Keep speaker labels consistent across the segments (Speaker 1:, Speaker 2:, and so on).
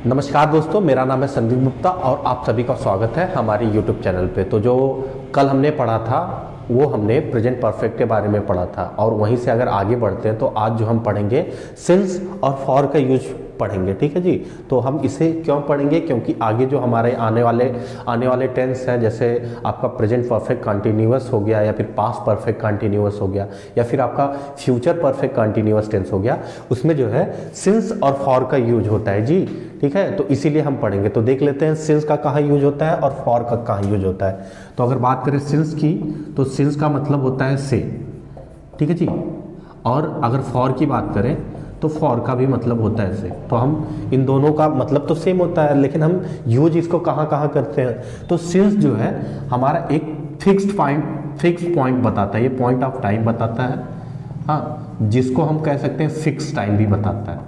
Speaker 1: नमस्कार दोस्तों, मेरा नाम है संदीप गुप्ता और आप सभी का स्वागत है हमारे YouTube चैनल पे। तो जो कल हमने पढ़ा था वो हमने प्रेजेंट परफेक्ट के बारे में पढ़ा था और वहीं से अगर आगे बढ़ते हैं तो आज जो हम पढ़ेंगे सिंस और फॉर का यूज पढ़ेंगे। ठीक है जी। तो हम इसे क्यों पढ़ेंगे, क्योंकि आगे जो हमारे आने वाले टेंस हैं, जैसे आपका प्रेजेंट परफेक्ट कंटिन्यूअस हो गया या फिर पास्ट परफेक्ट कंटिन्यूअस हो गया या फिर आपका फ्यूचर परफेक्ट कंटिन्यूअस टेंस हो गया, उसमें जो है सिंस और फॉर का यूज होता है जी। ठीक है, तो इसीलिए हम पढ़ेंगे। तो देख लेते हैं सिंस का कहाँ यूज होता है और फॉर का कहाँ यूज होता है। तो अगर बात करें सिंस की, तो सिंस का मतलब होता है से। ठीक है जी। और अगर फॉर की बात करें तो फॉर का भी मतलब होता है से। तो हम इन दोनों का मतलब तो सेम होता है, लेकिन हम यूज इसको कहाँ कहाँ करते हैं। तो सिंस जो है हमारा एक फिक्स्ड पॉइंट बताता है, ये पॉइंट ऑफ टाइम बताता है। हाँ, जिसको हम कह सकते हैं फिक्स टाइम भी बताता है,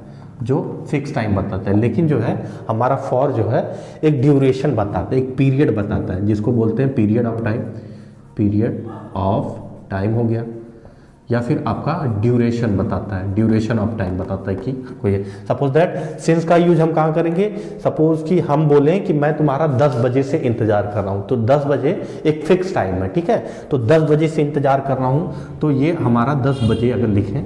Speaker 1: जो फिक्स टाइम बताता है। लेकिन जो है हमारा फॉर जो है एक ड्यूरेशन बताता है, एक पीरियड बताता है, जिसको बोलते हैं पीरियड ऑफ टाइम हो गया, या फिर आपका ड्यूरेशन बताता है, ड्यूरेशन ऑफ टाइम बताता है कि कोई। सपोज दैट सिंस का यूज हम कहाँ करेंगे। सपोज कि हम बोलें कि मैं तुम्हारा 10 बजे से इंतजार कर रहा हूँ, तो 10 बजे एक फिक्स टाइम है। ठीक है, तो 10 बजे से इंतजार कर रहा हूँ, तो ये हमारा 10 बजे अगर लिखें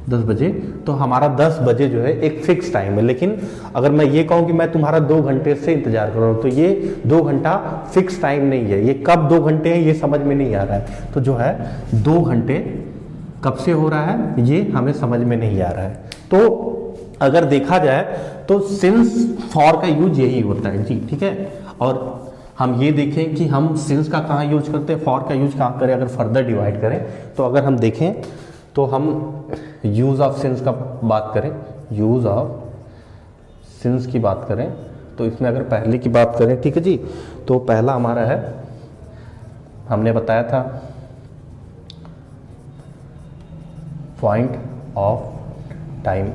Speaker 1: 10 बजे, तो हमारा 10 बजे जो है एक फिक्स टाइम है। लेकिन अगर मैं ये कहूँ कि मैं तुम्हारा 2 घंटे से इंतजार कर रहा हूँ, तो ये 2 घंटा फिक्स टाइम नहीं है। ये कब 2 घंटे हैं ये समझ में नहीं आ रहा है। तो जो है 2 घंटे कब से हो रहा है ये हमें समझ में नहीं आ रहा है। तो अगर देखा जाए तो सिंस फॉर का यूज यही होता है जी। ठीक है, और हम ये देखें कि हम सिंस का कहाँ यूज करते हैं, फॉर का यूज कहाँ करें। अगर फर्दर डिवाइड करें तो अगर हम देखें तो हम यूज ऑफ सिंस का बात करें, यूज ऑफ सिंस की बात करें, तो इसमें अगर पहले की बात करें, ठीक है जी, तो पहला हमारा है, हमने बताया था पॉइंट ऑफ टाइम,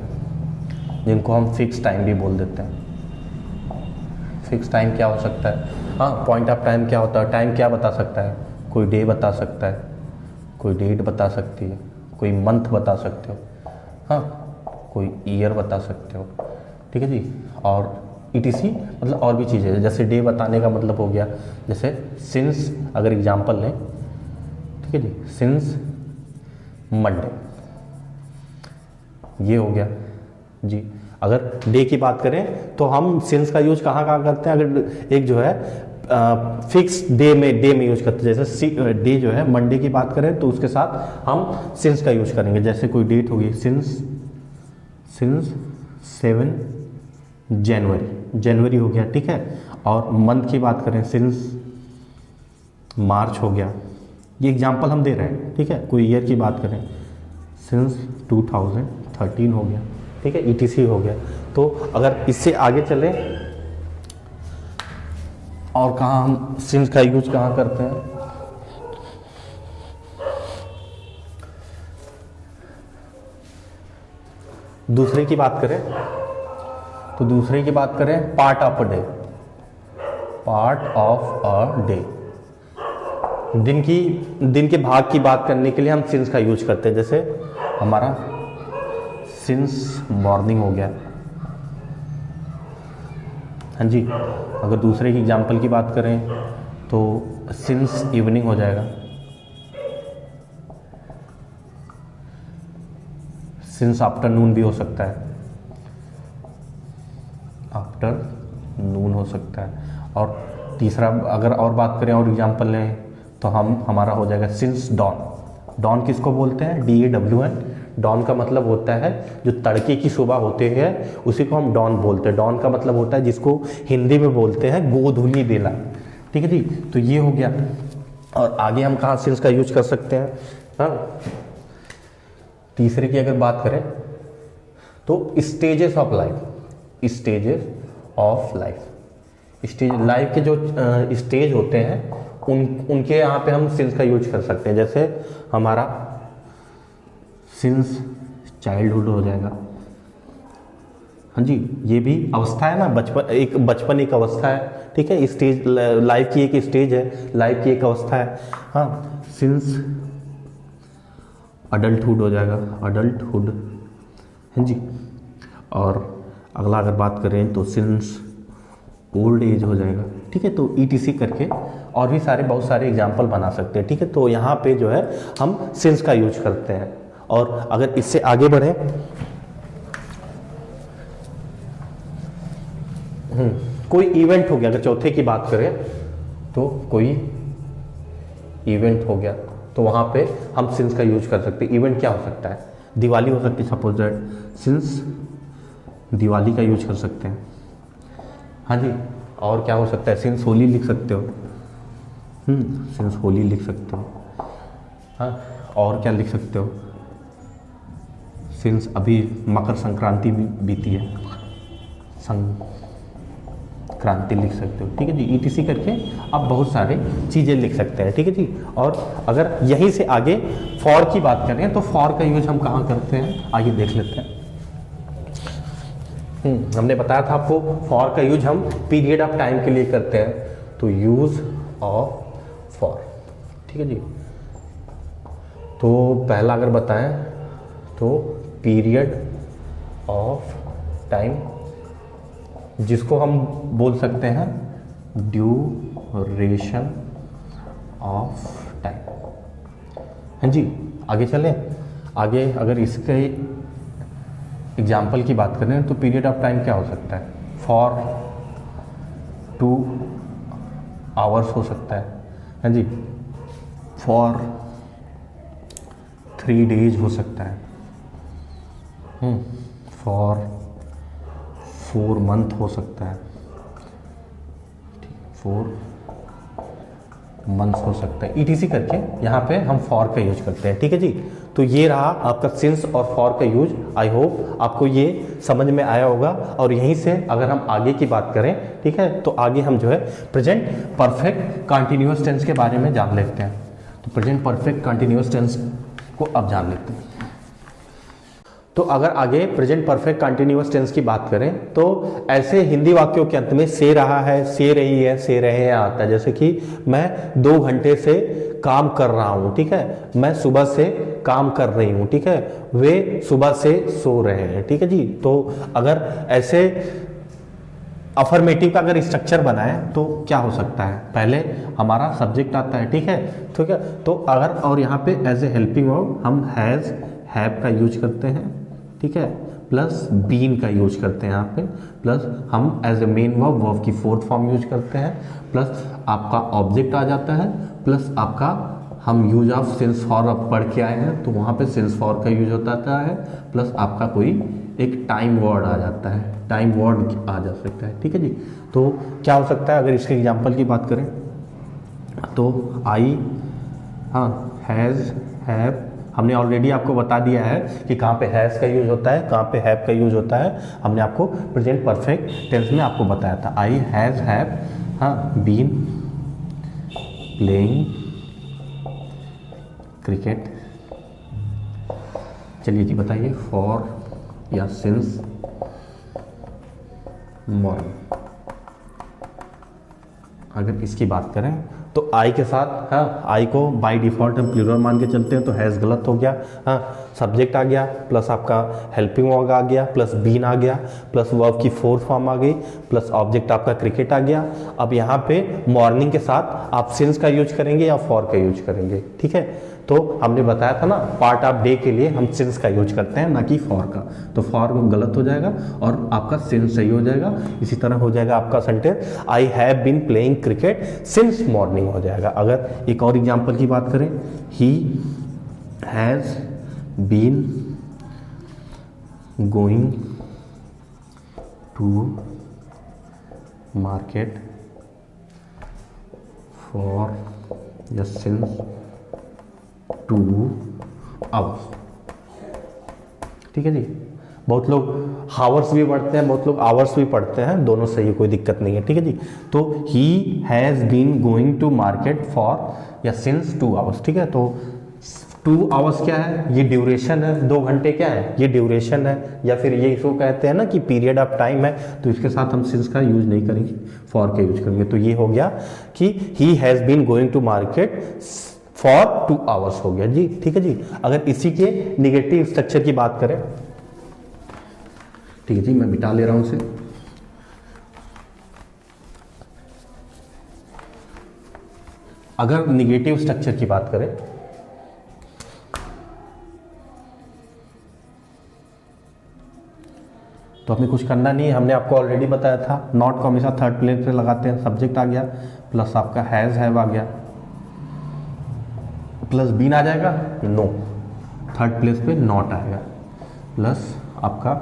Speaker 1: जिनको हम फिक्स टाइम भी बोल देते हैं। फिक्स टाइम क्या हो सकता है? हाँ, पॉइंट ऑफ टाइम क्या होता है? टाइम क्या बता सकता है? कोई डे बता सकता है, कोई डेट बता सकती है, कोई मंथ बता सकते हो, हाँ, कोई ईयर बता सकते हो। ठीक है जी। और ETC मतलब और भी चीज़ें, जैसे डे बताने का मतलब हो गया, जैसे सिंस अगर एग्जांपल लें, ठीक है जी, सिंस मंडे, ये हो गया जी। अगर डे की बात करें तो हम सिंस का यूज कहाँ कहाँ करते हैं। अगर एक जो है फिक्स डे में यूज करते हैं, जैसे डे जो है मंडे की बात करें तो उसके साथ हम सिंस का यूज करेंगे। जैसे कोई डेट होगी, सिंस 7 जनवरी हो गया। ठीक है, और मंथ की बात करें सिंस मार्च हो गया। ये एग्जांपल हम दे रहे हैं। ठीक है, कोई ईयर की बात करें सिंस 2013 हो गया। ठीक है, ETC हो गया। तो अगर इससे आगे चले और कहाँ हम सिंस का यूज कहाँ करते हैं, दूसरे की बात करें तो दूसरे की बात करें पार्ट ऑफ अ डे, दिन के भाग की बात करने के लिए हम सिंस का यूज करते हैं। जैसे हमारा सिंस मॉर्निंग हो गया। हाँ जी, अगर दूसरे की एग्जांपल की बात करें तो सिंस इवनिंग हो जाएगा। सिंस आफ्टरनून भी हो सकता है, आफ्टरनून हो सकता है। और तीसरा अगर और बात करें और एग्जांपल लें तो हमारा हो जाएगा सिंस डॉन किसको बोलते हैं? DAWN। डॉन का मतलब होता है जो तड़के की सुबह होते हैं, उसी को हम डॉन बोलते हैं। डॉन का मतलब होता है जिसको हिंदी में बोलते हैं गोधूली बेला। ठीक है जी, तो ये हो गया। और आगे हम कहाँ सिंस का यूज कर सकते हैं? हाँ, तीसरे की अगर बात करें तो स्टेजेस ऑफ लाइफ के जो स्टेज होते हैं उनके यहाँ पे हम सिंस का यूज कर सकते हैं। जैसे हमारा सिंस चाइल्डहुड हो जाएगा। हाँ जी, ये भी अवस्था है ना, बचपन एक अवस्था है। ठीक है, स्टेज लाइफ की एक स्टेज है, लाइफ की एक अवस्था है। हाँ, सिंस अडल्टहुड हो जाएगा, अडल्टहुड। हाँ जी, और अगला अगर बात करें तो सिंस ओल्ड एज हो जाएगा, ठीक है। तो ETC करके और भी बहुत सारे एग्जाम्पल बना सकते हैं, ठीक है। तो यहाँ पे जो है हम सिंस का यूज करते हैं। और अगर इससे आगे बढ़े, कोई इवेंट हो गया, अगर चौथे की बात करें तो कोई इवेंट हो गया तो वहाँ पे हम सिंस का यूज कर सकते हैं। इवेंट क्या हो सकता है? दिवाली हो सकती है, सपोज दैट सिंस दिवाली का यूज कर सकते हैं। हाँ जी, और क्या हो सकता है? सिंस होली लिख सकते हो, सिंस होली लिख सकते हो। हाँ, और क्या लिख सकते हो? सिंस अभी मकर संक्रांति भी बीती है, संक्रांति लिख सकते हो, ठीक है जी। ETC करके आप बहुत सारे चीज़ें लिख सकते हैं, ठीक है जी। और अगर यहीं से आगे फॉर की बात करें तो फॉर का यूज हम कहाँ करते हैं, आइए देख लेते हैं। हमने बताया था आपको फॉर का यूज हम पीरियड ऑफ टाइम के लिए करते हैं, तो यूज ऑफ फॉर, ठीक है जी। तो पहला अगर बताएं तो पीरियड ऑफ टाइम, जिसको हम बोल सकते हैं ड्यूरेशन ऑफ टाइम। हाँ जी, आगे चलें। आगे अगर इसके एग्जाम्पल की बात करें तो पीरियड ऑफ टाइम क्या हो सकता है? फॉर 2 आवर्स हो सकता है, हाँ जी। फॉर 3 डेज हो सकता है, फॉर 4 मंथ हो सकता है, 4 मंथ्स हो सकता है। ETC करके यहाँ पे हम फॉर का यूज करते हैं, ठीक है जी। तो ये रहा आपका सिंस और फॉर का यूज। आई होप आपको ये समझ में आया होगा। और यहीं से अगर हम आगे की बात करें, ठीक है, तो आगे हम जो है प्रेजेंट परफेक्ट कंटिन्यूअस टेंस के बारे में जान लेते हैं। तो प्रेजेंट परफेक्ट कंटिन्यूअस टेंस को अब जान लेते हैं। तो अगर आगे प्रेजेंट परफेक्ट कंटिन्यूअस टेंस की बात करें तो ऐसे हिंदी वाक्यों के अंत में से रहा है, से रही है, से रहे हैं आता है। जैसे कि मैं 2 घंटे से काम कर रहा हूँ, ठीक है। मैं सुबह से काम कर रही हूँ, ठीक है। वे सुबह से सो रहे हैं, ठीक है जी। तो अगर ऐसे अफर्मेटिव का अगर स्ट्रक्चर बनाए तो क्या हो सकता है? पहले हमारा सब्जेक्ट आता है, ठीक है, ठीक है। तो अगर और यहाँ पे एज ए हेल्पिंग वर्ब हम हैज़, हैव का यूज करते हैं, ठीक है, प्लस बीन का यूज करते हैं यहाँ पे, प्लस हम एज ए मेन वर्ब की 4th फॉर्म यूज करते हैं, प्लस आपका ऑब्जेक्ट आ जाता है, प्लस आपका हम यूज ऑफ सिंस फॉर अब पढ़ के आए हैं तो वहाँ पे सिंस फॉर का यूज होता है, प्लस आपका कोई एक टाइम वर्ड आ जाता है, टाइम वर्ड आ जा सकता है, ठीक है जी। तो क्या हो सकता है अगर इसके एग्जाम्पल की बात करें तो आई, हाँ, हैज़, हैव, हमने ऑलरेडी आपको बता दिया है कि कहाँ पे हैज़ का यूज होता है, कहाँ पे हैव का यूज होता है। हमने आपको प्रेजेंट परफेक्ट टेंस में आपको बताया था। आई हैज़, हैव, हाँ, बीन प्लेइंग क्रिकेट। चलिए जी बताइए फॉर या सिंस मॉर्निंग। अगर इसकी बात करें तो आई के साथ, हाँ, आई को बाय डिफ़ॉल्ट हम प्लूरल मान के चलते हैं तो हैज़ गलत हो गया, हाँ, सब्जेक्ट आ गया, प्लस आपका हेल्पिंग वर्ब आ गया, प्लस बीन आ गया, प्लस वर्ब की 4th फॉर्म आ गई, प्लस ऑब्जेक्ट आपका क्रिकेट आ गया। अब यहाँ पे मॉर्निंग के साथ आप सिंस का यूज करेंगे या फॉर का यूज करेंगे, ठीक है। तो हमने बताया था ना पार्ट ऑफ डे के लिए हम सिंस का यूज करते हैं ना कि फॉर का, तो फॉर गलत हो जाएगा और आपका सिंस सही हो जाएगा। इसी तरह हो जाएगा आपका sentence I have been playing cricket since morning हो जाएगा। अगर एक और एग्जांपल की बात करें, he has been going to market for या सिंस 2 आवर्स, ठीक है जी। बहुत लोग हावर्स भी पढ़ते हैं, बहुत लोग आवर्स भी पढ़ते हैं, दोनों सही है, कोई दिक्कत नहीं है, ठीक है जी। तो he has been going to market for या सिंस 2 आवर्स, ठीक है। तो 2 आवर्स क्या है? ये ड्यूरेशन है। 2 घंटे क्या है? ये ड्यूरेशन है, या फिर ये इसको कहते हैं ना कि पीरियड ऑफ टाइम है, तो इसके साथ हम सिंस का यूज नहीं करेंगे, फॉर का यूज करेंगे। तो ये हो गया कि he has been going to market for 2 hours हो गया जी, ठीक है जी। अगर इसी के निगेटिव स्ट्रक्चर की बात करें ठीक है जी, मैं मिटा ले रहा हूँ इसे। अगर निगेटिव स्ट्रक्चर की बात करें तो हमें कुछ करना नहीं है, हमने आपको ऑलरेडी बताया था, नॉट को हमेशा थर्ड प्लेस पे लगाते हैं, सब्जेक्ट आ गया प्लस आपका हैज़ हैव आ गया प्लस बीन आ जाएगा, नो थर्ड प्लेस पे नॉट आएगा प्लस आपका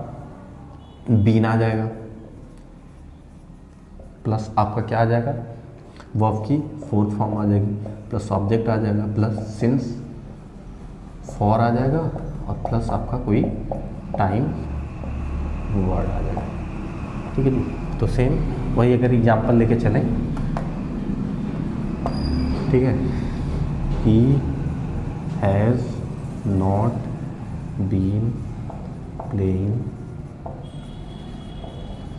Speaker 1: बीन आ जाएगा प्लस आपका क्या आ जाएगा, वर्ब की फोर्थ फॉर्म आ जाएगी प्लस ऑब्जेक्ट आ जाएगा प्लस सिंस फॉर आ जाएगा और प्लस आपका कोई टाइम वर्ड आ जाएगा। ठीक है जी, तो सेम वही अगर एग्जाम्पल लेके चलें, ठीक है, he has not been playing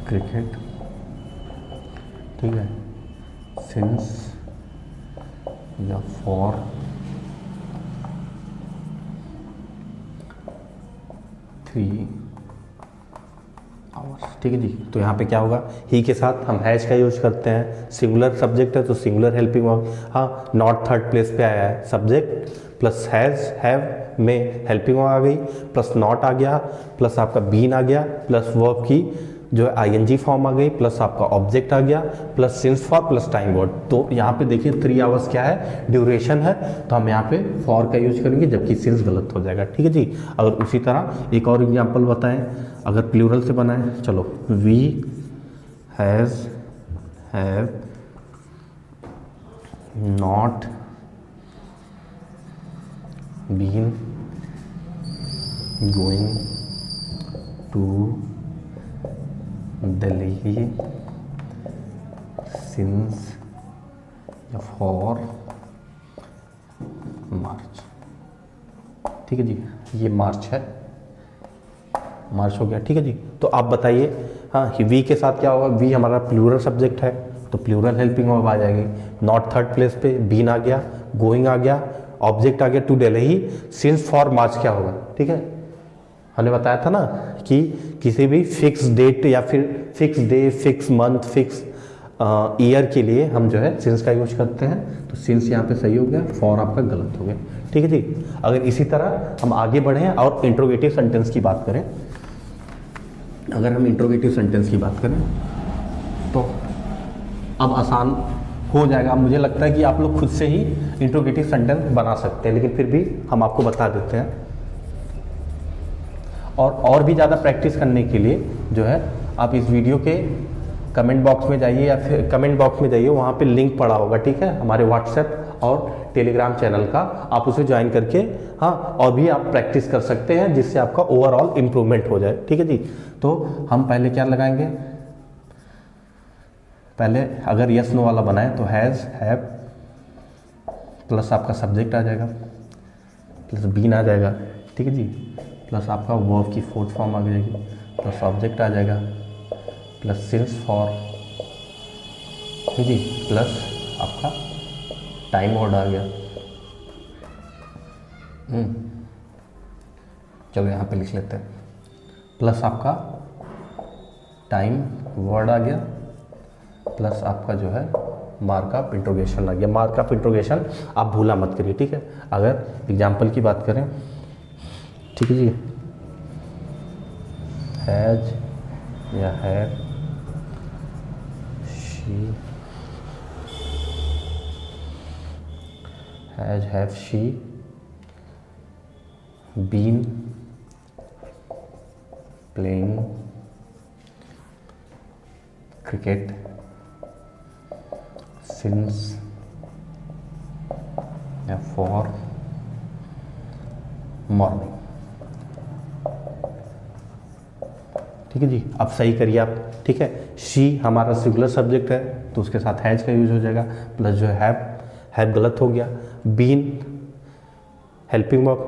Speaker 1: cricket, ठीक है, सिंस या फॉर 3 आवर्स। ठीक है जी, तो यहाँ पे क्या होगा, ही के साथ हम हैज का यूज करते हैं, सिंगुलर सब्जेक्ट है तो सिंगुलर हेल्पिंग वर्ब, हाँ नॉट थर्ड प्लेस पे आया है, सब्जेक्ट प्लस हैज हैव में हेल्पिंग वर्ब आ गई प्लस नॉट आ गया प्लस आपका बीन आ गया प्लस वर्ब की जो है आईएनजी फॉर्म आ गई प्लस आपका ऑब्जेक्ट आ गया plus since for plus time word. तो यहाँ पे देखिए 3 आवर्स क्या है, ड्यूरेशन है, तो हम यहाँ पे फॉर का यूज करेंगे जबकि सिंस गलत हो जाएगा। ठीक है जी, अगर उसी तरह एक और एग्जांपल बताएं, अगर प्लूरल से बनाएं, चलो, we has have not been going to Delhi since या फॉर मार्च। ठीक है जी, ये मार्च है, मार्च हो गया। ठीक है जी, तो आप बताइए, हाँ वी के साथ क्या होगा, वी हमारा प्लूरल सब्जेक्ट है तो प्लूरल हेल्पिंग वर्ब आ जाएगी, नॉट थर्ड प्लेस पे, बीन आ गया, गोइंग आ गया, ऑब्जेक्ट आ गया to Delhi, since for March क्या होगा। ठीक है, हमने बताया था ना कि किसी भी फिक्स डेट या फिर fix day, fix month, fix year के लिए हम जो है सिंस का यूज करते हैं, तो सिंस यहाँ पे सही हो गया, फॉर आपका गलत हो गया। ठीक है जी, अगर इसी तरह हम आगे बढ़ें और इंट्रोगेटिव सेंटेंस की बात करें, अगर हम इंट्रोगेटिव सेंटेंस की बात करें तो अब आसान हो जाएगा। मुझे लगता है कि आप लोग खुद से ही इंट्रोगेटिव सेंटेंस बना सकते हैं, लेकिन फिर भी हम आपको बता देते हैं। और भी ज़्यादा प्रैक्टिस करने के लिए जो है आप इस वीडियो के कमेंट बॉक्स में जाइए या फिर कमेंट बॉक्स में जाइए, वहाँ पे लिंक पड़ा होगा, ठीक है, हमारे व्हाट्सएप और टेलीग्राम चैनल का, आप उसे ज्वाइन करके हाँ और भी आप प्रैक्टिस कर सकते हैं, जिससे आपका ओवरऑल इम्प्रूवमेंट हो जाए। ठीक है जी, तो हम पहले क्या लगाएंगे, पहले अगर यस नो वाला बनाए तो हैज़ हैव प्लस आपका सब्जेक्ट आ जाएगा प्लस बीन आ जाएगा। ठीक है जी, प्लस आपका वर्ब की फोर्थ फॉर्म आ जाएगी प्लस ऑब्जेक्ट आ जाएगा प्लस सिंस फॉर, ठीक है, प्लस आपका टाइम वर्ड आ गया। चलो यहाँ पे लिख लेते हैं, प्लस आपका टाइम वर्ड आ गया प्लस आपका जो है मार्कअप इंट्रोगेशन आ गया। मार्कअप इंट्रोगेशन आप भूला मत करिए। ठीक है, अगर एग्जाम्पल की बात करें, ठीक है जी, हैज या have she, has have she been playing cricket since या फॉर मॉर्निंग। ठीक है जी, अब सही करिए आप। ठीक है, शी हमारा सिंगुलर सब्जेक्ट है तो उसके साथ हैज का यूज हो जाएगा, प्लस जो है हैव गलत हो गया, बीन हेल्पिंग वर्ब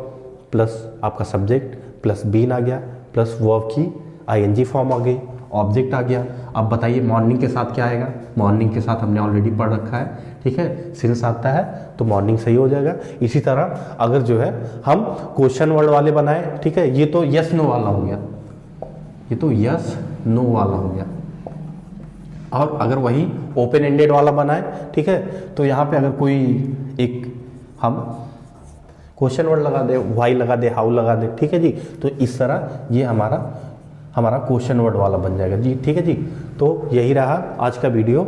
Speaker 1: प्लस आपका सब्जेक्ट प्लस बीन आ गया प्लस वर्ब की आईएनजी फॉर्म आ गई, ऑब्जेक्ट आ गया। अब बताइए मॉर्निंग के साथ क्या आएगा, मॉर्निंग के साथ हमने ऑलरेडी पढ़ रखा है। ठीक है, सिंस आता है तो मॉर्निंग सही हो जाएगा। इसी तरह अगर जो है हम क्वेश्चन वर्ड वाले बनाए, ठीक है, ये तो यस नो वाला हो गया, ये तो यस नो वाला हो गया। और अगर वही ओपन एंडेड वाला बनाए, ठीक है, तो यहाँ पे अगर कोई एक हम क्वेश्चन वर्ड लगा दे, वाई लगा दे, हाउ लगा दे, ठीक है जी, तो इस तरह ये हमारा क्वेश्चन वर्ड वाला बन जाएगा जी। ठीक है जी, तो यही रहा आज का वीडियो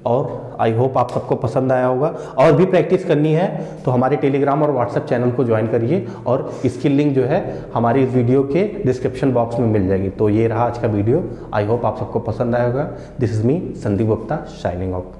Speaker 1: और आई होप आप सबको पसंद आया होगा। और भी प्रैक्टिस करनी है तो हमारे टेलीग्राम और व्हाट्सएप चैनल को ज्वाइन करिए और इसकी लिंक जो है हमारी इस वीडियो के डिस्क्रिप्शन बॉक्स में मिल जाएगी। तो ये रहा आज का वीडियो, आई होप आप सबको पसंद आया होगा। This is me Sandeep Gupta, signing off.